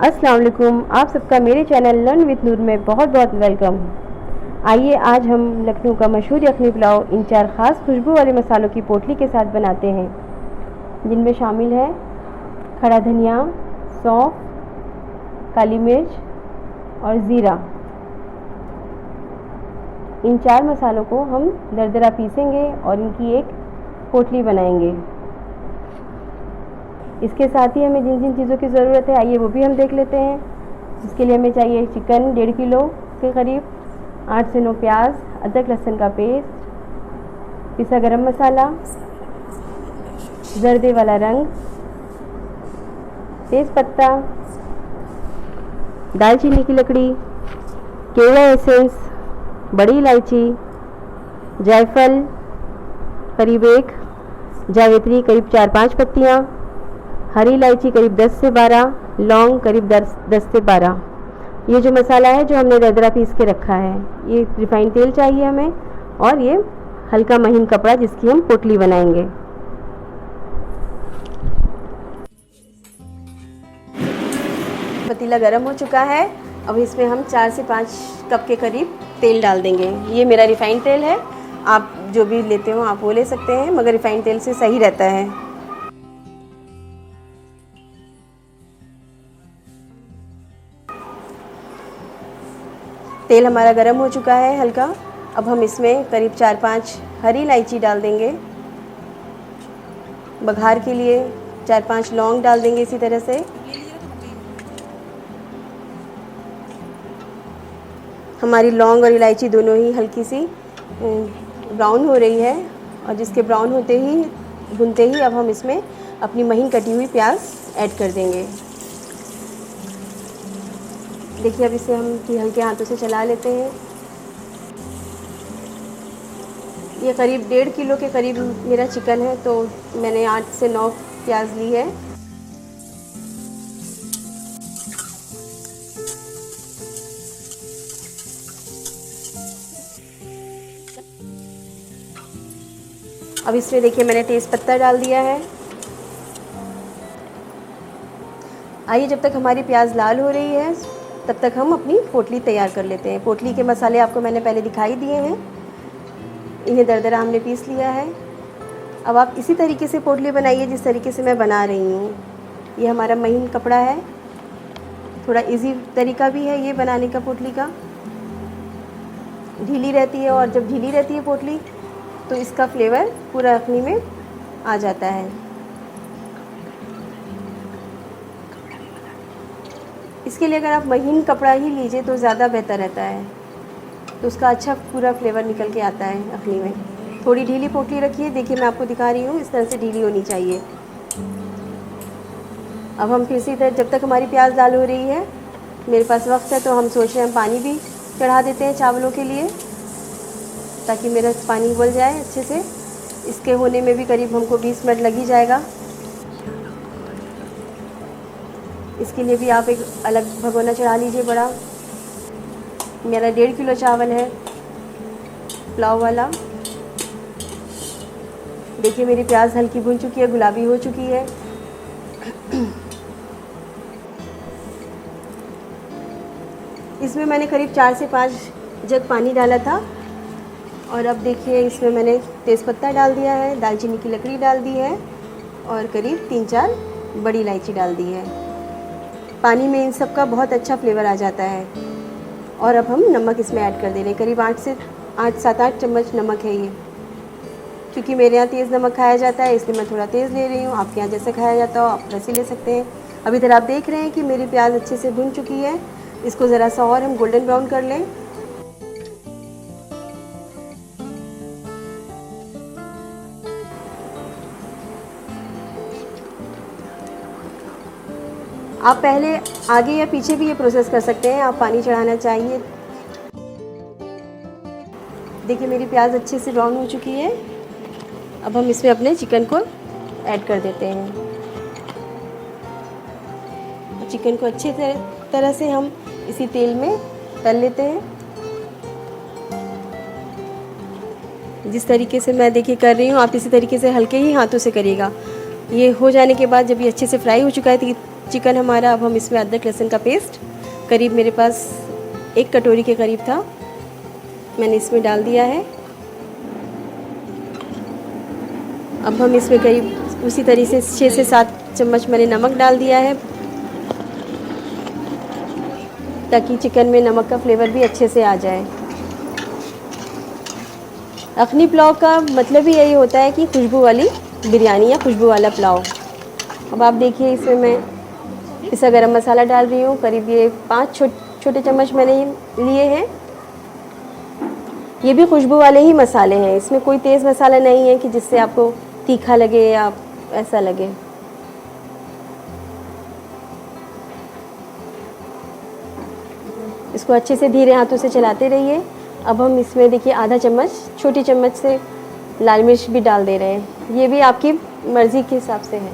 अस्सलाम वालेकुम। आप सबका मेरे चैनल लर्न विद नूर में बहुत बहुत वेलकम। आइए आज हम लखनऊ का मशहूर यखनी पुलाव इन 4 ख़ास खुशबू वाले मसालों की पोटली के साथ बनाते हैं, जिनमें शामिल है खड़ा धनिया, सौंफ, काली मिर्च और ज़ीरा। इन 4 मसालों को हम दरदरा पीसेंगे और इनकी एक पोटली बनाएंगे। इसके साथ ही हमें जिन जिन चीज़ों की ज़रूरत है आइए वो भी हम देख लेते हैं। जिसके लिए हमें चाहिए चिकन 1.5 किलो के करीब, 8 से 9 प्याज, अदरक लहसुन का पेस्ट, पिसा गरम मसाला, जर्दे वाला रंग, तेज़ पत्ता, दालचीनी की लकड़ी, केला एसेंस, बड़ी इलायची, जायफल करीब 1, जावित्री करीब 4-5 पत्तियाँ, हरी इलायची करीब 10 से 12, लौंग करीब 10 से 12। ये जो मसाला है जो हमने दरदरा पीस के रखा है, ये रिफाइंड तेल चाहिए हमें और ये हल्का महीन कपड़ा जिसकी हम पोटली बनाएंगे। पतीला गरम हो चुका है। अब इसमें हम 4 से 5 कप के करीब तेल डाल देंगे। ये मेरा रिफाइंड तेल है, आप जो भी लेते हो आप वो ले सकते हैं, मगर रिफाइंड तेल से सही रहता है। तेल हमारा गरम हो चुका है हल्का। अब हम इसमें करीब 4-5 हरी इलायची डाल देंगे। बघार के लिए 4-5 लौंग डाल देंगे इसी तरह से। हमारी लौंग और इलायची दोनों ही हल्की सी ब्राउन हो रही है और जिसके ब्राउन होते ही भुनते ही अब हम इसमें अपनी महीन कटी हुई प्याज ऐड कर देंगे। देखिए अब इसे हम हल्के हाथों से चला लेते हैं। ये करीब 1.5 किलो के करीब मेरा चिकन है, तो मैंने 8 से 9 प्याज ली है। अब इसमें देखिए मैंने तेज़ पत्ता डाल दिया है। आइए जब तक हमारी प्याज लाल हो रही है तब तक हम अपनी पोटली तैयार कर लेते हैं। पोटली के मसाले आपको मैंने पहले दिखाई दिए हैं, इन्हें दरदरा हमने पीस लिया है। अब आप इसी तरीके से पोटली बनाइए जिस तरीके से मैं बना रही हूँ। ये हमारा महीन कपड़ा है, थोड़ा इजी तरीका भी है ये बनाने का पोटली का। ढीली रहती है और जब ढीली रहती है पोटली तो इसका फ्लेवर पूरा यखनी में आ जाता है। इसके लिए अगर आप महीन कपड़ा ही लीजिए तो ज़्यादा बेहतर रहता है, तो उसका अच्छा पूरा फ्लेवर निकल के आता है यखनी में। थोड़ी ढीली पोटली रखिए, देखिए मैं आपको दिखा रही हूँ, इस तरह से ढीली होनी चाहिए। अब हम फिर से इधर जब तक हमारी प्याज लाल हो रही है, मेरे पास वक्त है तो हम सोच रहे हैं पानी भी चढ़ा देते हैं चावलों के लिए, ताकि मेरा पानी उबल जाए अच्छे से। इसके होने में भी करीब हमको 20 मिनट लग ही जाएगा। इसके लिए भी आप एक अलग भगोना चढ़ा लीजिए बड़ा। मेरा 1.5 किलो चावल है पुलाव वाला। देखिए मेरी प्याज हल्की भुन चुकी है, गुलाबी हो चुकी है। इसमें मैंने करीब 4 से 5 जग पानी डाला था और अब देखिए इसमें मैंने तेज़पत्ता डाल दिया है, दालचीनी की लकड़ी डाल दी है और करीब 3-4 बड़ी इलायची डाल दी है। पानी में इन सब का बहुत अच्छा फ्लेवर आ जाता है। और अब हम नमक इसमें ऐड कर दे रहे हैं, करीब 7-8 चम्मच नमक है ये। क्योंकि मेरे यहाँ तेज़ नमक खाया जाता है इसलिए मैं थोड़ा तेज़ ले रही हूँ, आपके यहाँ जैसे खाया जाता हो आप वैसे ले सकते हैं। अब इधर आप देख रहे हैं कि मेरी प्याज अच्छे से भुन चुकी है। इसको ज़रा सा और हम गोल्डन ब्राउन कर लें। आप पहले आगे या पीछे भी ये प्रोसेस कर सकते हैं, आप पानी चढ़ाना चाहिए। देखिए मेरी प्याज अच्छे से ब्राउन हो चुकी है। अब हम इसमें अपने चिकन को ऐड कर देते हैं। चिकन को अच्छे तरह से हम इसी तेल में तल लेते हैं। जिस तरीके से मैं देखिए कर रही हूँ आप इसी तरीके से हल्के ही हाथों से करिएगा। ये हो जाने के बाद जब ये अच्छे से फ्राई हो चुका है तो चिकन हमारा। अब हम इसमें अदरक लहसुन का पेस्ट करीब मेरे पास 1 कटोरी के करीब था, मैंने इसमें डाल दिया है। अब हम इसमें करीब उसी तरीके से 6 से 7 चम्मच मैंने नमक डाल दिया है, ताकि चिकन में नमक का फ्लेवर भी अच्छे से आ जाए। अखनी पुलाव का मतलब ही यही होता है कि खुशबू वाली बिरयानी या खुशबू वाला पुलाव। अब आप देखिए, इसमें मैं पिसा गरम मसाला डाल रही हूँ। करीब ये 5 छोटे चम्मच मैंने लिए हैं। ये भी खुशबू वाले ही मसाले हैं, इसमें कोई तेज़ मसाला नहीं है कि जिससे आपको तीखा लगे या ऐसा लगे। इसको अच्छे से धीरे हाथों से चलाते रहिए। अब हम इसमें देखिए आधा चम्मच छोटी चम्मच से लाल मिर्च भी डाल दे रहे हैं, ये भी आपकी मर्ज़ी के हिसाब से है।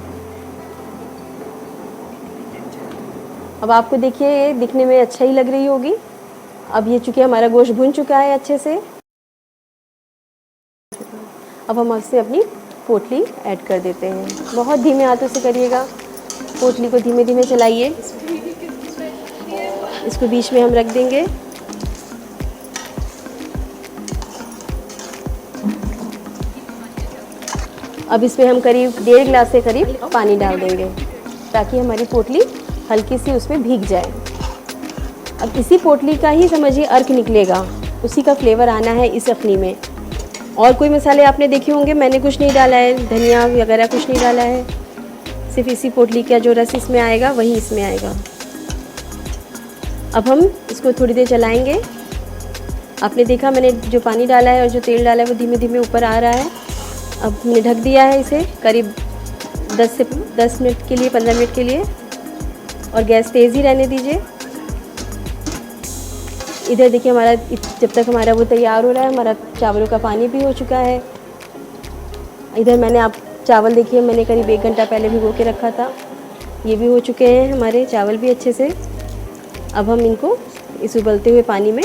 अब आपको देखिए ये दिखने में अच्छा ही लग रही होगी। अब ये चूँकि हमारा गोश्त भुन चुका है अच्छे से, अब हम इसमें अपनी पोटली ऐड कर देते हैं। बहुत धीमे हाथों से करिएगा, पोटली को धीमे धीमे चलाइए। इसको बीच में हम रख देंगे। अब इसमें हम करीब 1.5 गिलास से करीब पानी डाल देंगे, ताकि हमारी पोटली हल्की सी उसमें भीग जाए। अब इसी पोटली का ही समझिए अर्क निकलेगा, उसी का फ्लेवर आना है इस अखनी में। और कोई मसाले आपने देखे होंगे, मैंने कुछ नहीं डाला है, धनिया वगैरह कुछ नहीं डाला है, सिर्फ इसी पोटली का जो रस इसमें आएगा वही इसमें आएगा। अब हम इसको थोड़ी देर चलाएंगे। आपने देखा मैंने जो पानी डाला है और जो तेल डाला है वो धीमे धीमे ऊपर आ रहा है। अब हमने ढक दिया है इसे करीब 10 मिनट के लिए, 15 मिनट के लिए, और गैस तेज़ ही रहने दीजिए। इधर देखिए हमारा जब तक हमारा वो तैयार हो रहा है, हमारा चावलों का पानी भी हो चुका है। इधर मैंने आप चावल देखिए मैंने करीब 1 घंटा पहले भिगो के रखा था, ये भी हो चुके हैं हमारे चावल भी अच्छे से। अब हम इनको इस उबलते हुए पानी में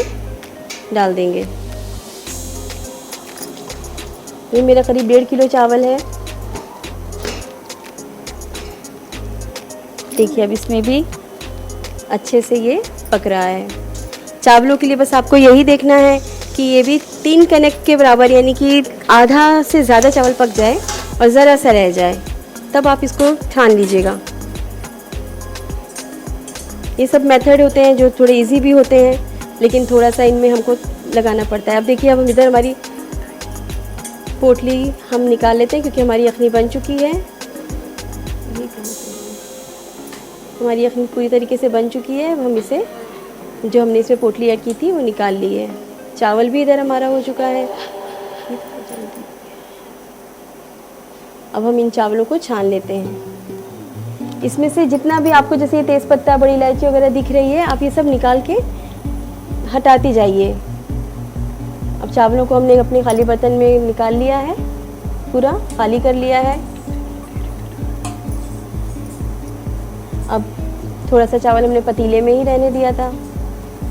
डाल देंगे। ये मेरा करीब 1.5 किलो चावल है। देखिए अब इसमें भी अच्छे से ये पक रहा है। चावलों के लिए बस आपको यही देखना है कि ये भी 3 कनक के बराबर, यानी कि आधा से ज़्यादा चावल पक जाए और ज़रा सा रह जाए, तब आप इसको छान लीजिएगा। ये सब मेथड होते हैं जो थोड़े इजी भी होते हैं, लेकिन थोड़ा सा इनमें हमको लगाना पड़ता है। अब देखिए अब हम इधर हमारी पोटली हम निकाल लेते हैं, क्योंकि हमारी यखनी बन चुकी है। हमारी यखनी पूरी तरीके से बन चुकी है। अब हम इसे, जो हमने इसमें पोटली ऐड की थी वो निकाल ली है। चावल भी इधर हमारा हो चुका है। अब हम इन चावलों को छान लेते हैं। इसमें से जितना भी आपको, जैसे ये तेज़पत्ता, बड़ी इलायची वगैरह दिख रही है, आप ये सब निकाल के हटाती जाइए। अब चावलों को हमने अपने खाली बर्तन में निकाल लिया है, पूरा खाली कर लिया है। अब थोड़ा सा चावल हमने पतीले में ही रहने दिया था।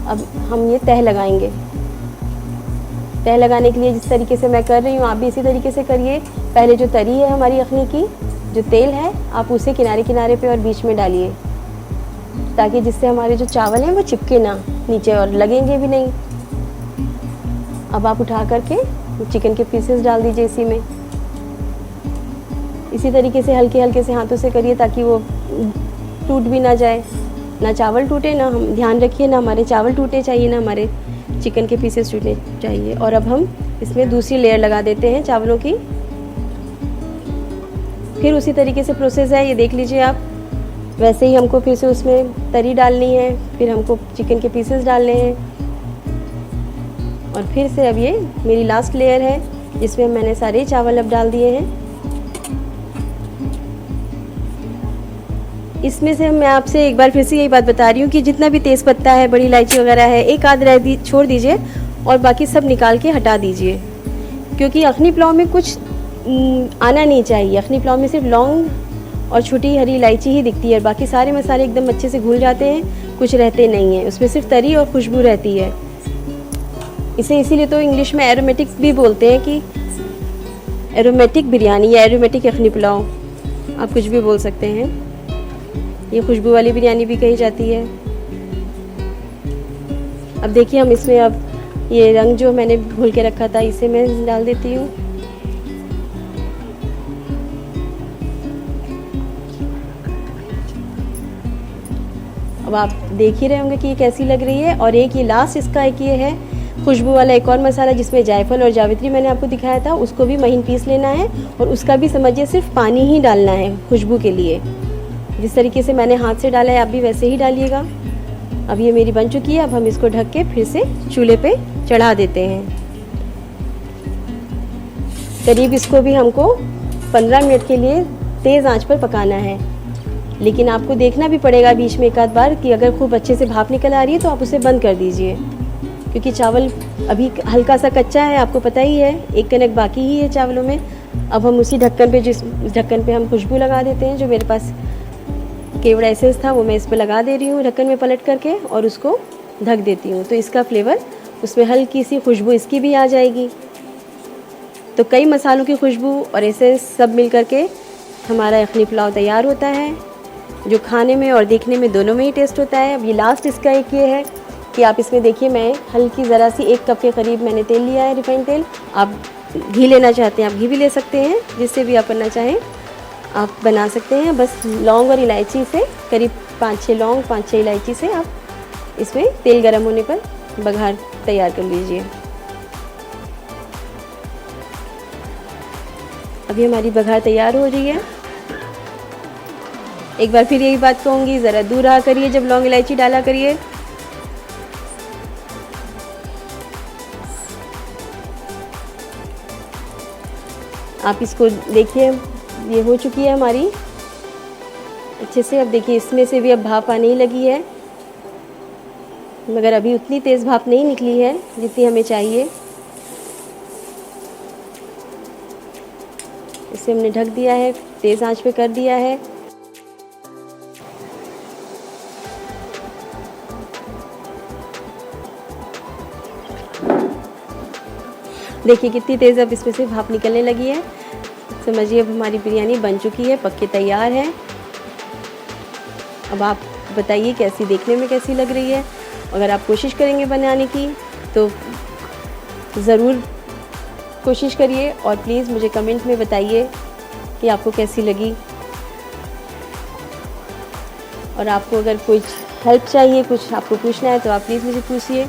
अब हम ये तह लगाएंगे। तह लगाने के लिए जिस तरीके से मैं कर रही हूँ, आप भी इसी तरीके से करिए। पहले जो तरी है हमारी यखनी की, जो तेल है, आप उसे किनारे किनारे पे और बीच में डालिए, ताकि जिससे हमारे जो चावल हैं वो चिपके ना नीचे और लगेंगे भी नहीं। अब आप उठा करके चिकन के पीसेस डाल दीजिए इसी में। इसी तरीके से हल्के हल्के से हाथों से करिए, ताकि वो टूट भी ना जाए, ना चावल टूटे, ना हम ध्यान रखिए ना हमारे चावल टूटे चाहिए, ना हमारे चिकन के पीसेस टूटने चाहिए। और अब हम इसमें दूसरी लेयर लगा देते हैं चावलों की। फिर उसी तरीके से प्रोसेस है, ये देख लीजिए आप। वैसे ही हमको फिर से उसमें तरी डालनी है, फिर हमको चिकन के पीसेस डालने हैं, और फिर से अब ये मेरी लास्ट लेयर है, जिसमें मैंने सारे चावल अब डाल दिए हैं। इसमें से मैं आपसे एक बार फिर से यही बात बता रही हूँ कि जितना भी तेज़पत्ता है, बड़ी इलायची वगैरह है, एक आध छोड़ दीजिए और बाकी सब निकाल के हटा दीजिए, क्योंकि अखनी पुलाव में कुछ आना नहीं चाहिए। अखनी पुलाव में सिर्फ लौंग और छोटी हरी इलायची ही दिखती है, बाकी सारे मसाले एकदम अच्छे से घुल जाते हैं, कुछ रहते नहीं हैं। उसमें सिर्फ तरी और खुशबू रहती है। इसे इसीलिए तो इंग्लिश में एरोमेटिक भी बोलते हैं, कि एरोमेटिक बिरयानी या एरोमेटिक अखनी पुलाव, आप कुछ भी बोल सकते हैं। ये खुशबू वाली बिरयानी भी कही जाती है। अब देखिए हम इसमें अब ये रंग जो मैंने घोल के रखा था इसे मैं डाल देती हूँ। अब आप देख ही रहे होंगे कि ये कैसी लग रही है। और एक ये लास्ट इसका एक ये है खुशबू वाला एक और मसाला जिसमें जायफल और जावित्री मैंने आपको दिखाया था, उसको भी महीन पीस लेना है और उसका भी समझिए सिर्फ पानी ही डालना है खुशबू के लिए। जिस तरीके से मैंने हाथ से डाला है आप भी वैसे ही डालिएगा। अब ये मेरी बन चुकी है। अब हम इसको ढक के फिर से चूल्हे पे चढ़ा देते हैं। करीब इसको भी हमको 15 मिनट के लिए तेज़ आंच पर पकाना है, लेकिन आपको देखना भी पड़ेगा बीच में एक आध बार कि अगर खूब अच्छे से भाप निकल आ रही है तो आप उसे बंद कर दीजिए, क्योंकि चावल अभी हल्का सा कच्चा है, आपको पता ही है, एक कनक बाकी ही है चावलों में। अब हम उसी ढक्कन पे जिस ढक्कन पे हम खुशबू लगा देते हैं, जो मेरे पास केवड़ा एसेंस था वो मैं इस पर लगा दे रही हूँ ढक्कन में पलट करके और उसको ढक देती हूँ। तो इसका फ्लेवर उसमें हल्की सी खुशबू इसकी भी आ जाएगी। तो कई मसालों की खुशबू और एसेंस सब मिल करके हमारा यखनी पुलाव तैयार होता है, जो खाने में और देखने में दोनों में ही टेस्ट होता है। अब ये लास्ट इसका एक ये है कि आप इसमें देखिए मैं हल्की ज़रा सी 1 कप के करीब मैंने तेल लिया है, रिफाइंड तेल। आप घी लेना चाहते हैं आप घी भी ले सकते हैं, जिससे भी आप करना चाहें आप बना सकते हैं। बस लौंग और इलायची से करीब 5-6 लौंग 5-6 इलायची से आप इसमें तेल गर्म होने पर बघार तैयार कर लीजिए। अभी हमारी बघार तैयार हो रही है। एक बार फिर यही बात कहूँगी, ज़रा दूर रहा करिए जब लौंग इलायची डाला करिए। आप इसको देखिए, ये हो चुकी है हमारी अच्छे से। अब देखिए इसमें से भी अब भाप आने ही लगी है, मगर अभी उतनी तेज़ भाप नहीं निकली है जितनी हमें चाहिए। इसे हमने ढक दिया है, तेज़ आंच पे कर दिया है। देखिए कितनी तेज़ अब इसमें से भाप निकलने लगी है। समझिए अब हमारी बिरयानी बन चुकी है, पक के तैयार है। अब आप बताइए कैसी देखने में कैसी लग रही है। अगर आप कोशिश करेंगे बनाने की तो ज़रूर कोशिश करिए और प्लीज़ मुझे कमेंट में बताइए कि आपको कैसी लगी। और आपको अगर कुछ हेल्प चाहिए, कुछ आपको पूछना है तो आप प्लीज़ मुझे पूछिए,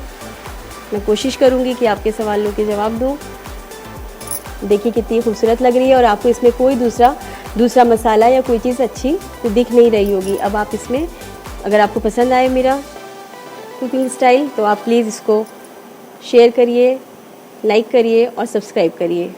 मैं कोशिश करूँगी कि आपके सवालों के जवाब दूँ। देखिए कितनी खूबसूरत लग रही है और आपको इसमें कोई दूसरा मसाला या कोई चीज़ अच्छी तो दिख नहीं रही होगी। अब आप इसमें अगर आपको पसंद आए मेरा कुकिंग स्टाइल तो आप प्लीज़ इसको शेयर करिए, लाइक करिए और सब्सक्राइब करिए।